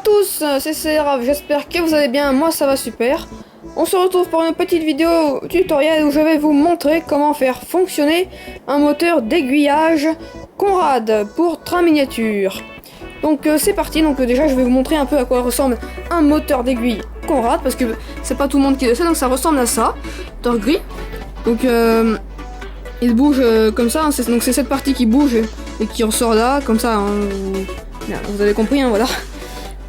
tous, c'est Seraf, j'espère que vous allez bien, moi ça va super. On se retrouve pour une petite vidéo tutoriel où je vais vous montrer comment faire fonctionner un moteur d'aiguillage Conrad pour train miniature. Donc c'est parti, donc déjà je vais vous montrer un peu à quoi ressemble un moteur d'aiguille Conrad, parce que c'est pas tout le monde qui le sait, donc ça ressemble à ça, moteur gris. Donc il bouge comme ça, hein, donc c'est cette partie qui bouge et qui ressort là, comme ça, hein, vous avez compris, hein, voilà.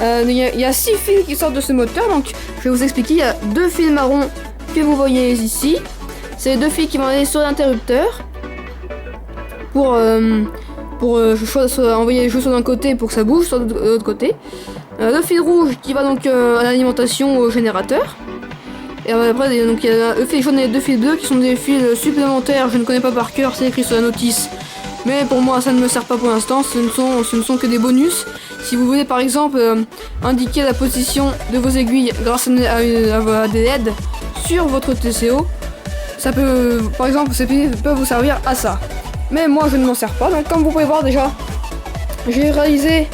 Il y a 6 fils qui sortent de ce moteur, donc je vais vous expliquer. Il y a 2 fils marrons que vous voyez ici. C'est les 2 fils qui vont aller sur l'interrupteur pour envoyer les choses d'un côté pour que ça bouge, soit de l'autre côté. Le fil rouge qui va donc à l'alimentation au générateur. Et après, donc, il y a le fil jaune et les 2 fils bleus qui sont des fils supplémentaires. Je ne connais pas par cœur, c'est écrit sur la notice. Mais pour moi, ça ne me sert pas pour l'instant. Ce ne sont que des bonus. Si vous voulez par exemple indiquer la position de vos aiguilles grâce à des LED sur votre TCO, ça peut, par exemple, ces fils peuvent vous servir à ça. Mais moi, je ne m'en sers pas. Donc, comme vous pouvez voir déjà, j'ai réalisé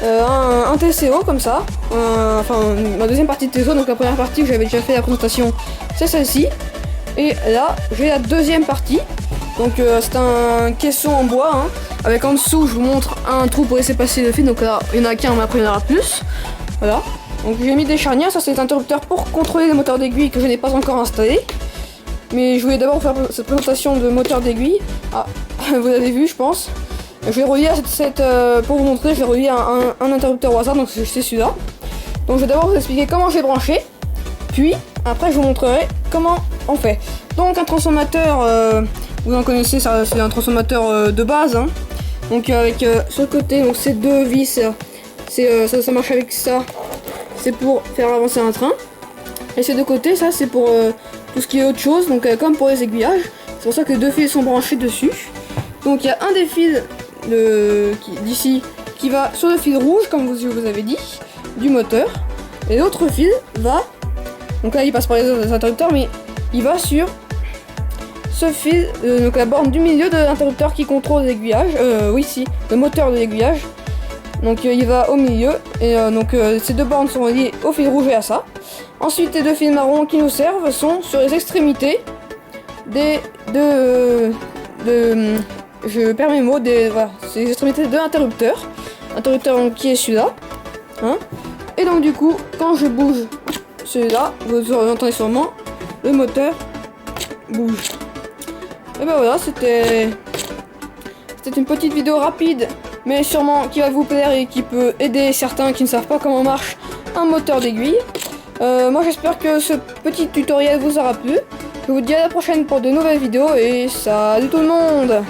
un TCO comme ça. Enfin, ma deuxième partie de TCO. Donc la première partie que j'avais déjà fait la présentation, c'est celle-ci. Et là, j'ai la deuxième partie. Donc c'est un caisson en bois, hein, avec en dessous, je vous montre un trou pour laisser passer le fil. Donc là, il y en a qu'un, mais après il y en aura plus. Voilà. Donc j'ai mis des charnières, ça c'est l'interrupteur pour contrôler les moteurs d'aiguille que je n'ai pas encore installé. Mais je voulais d'abord faire cette présentation de moteur d'aiguille. Ah, vous l'avez vu, je pense. Je vais relier à pour vous montrer, je vais relier un interrupteur au hasard, donc c'est celui-là. Donc je vais d'abord vous expliquer comment j'ai branché, puis après je vous montrerai comment on fait. Donc un transformateur, vous en connaissez, c'est un transformateur de base, hein. Donc avec ce côté, donc ces 2 vis, ça marche avec ça, c'est pour faire avancer un train. Et ces 2 côtés, ça c'est pour tout ce qui est autre chose, donc comme pour les aiguillages. C'est pour ça que les 2 fils sont branchés dessus. Donc il y a un des fils d'ici qui va sur le fil rouge, comme je vous avais dit, du moteur. Et l'autre fil va, donc là il passe par les interrupteurs, mais il va sur ce fil, donc la borne du milieu de l'interrupteur qui contrôle l'aiguillage, oui ici, le moteur de l'aiguillage. Donc il va au milieu, et donc ces 2 bornes sont reliées au fil rouge et à ça. Ensuite les 2 fils marrons qui nous servent sont sur les extrémités je perds mes mots, voilà, c'est les extrémités de l'interrupteur. Interrupteur qui est celui-là, hein. Et donc du coup, quand je bouge celui-là, vous entendez sûrement, le moteur bouge. Et ben voilà, c'était une petite vidéo rapide, mais sûrement qui va vous plaire et qui peut aider certains qui ne savent pas comment marche un moteur d'aiguille. Moi j'espère que ce petit tutoriel vous aura plu. Je vous dis à la prochaine pour de nouvelles vidéos et salut tout le monde!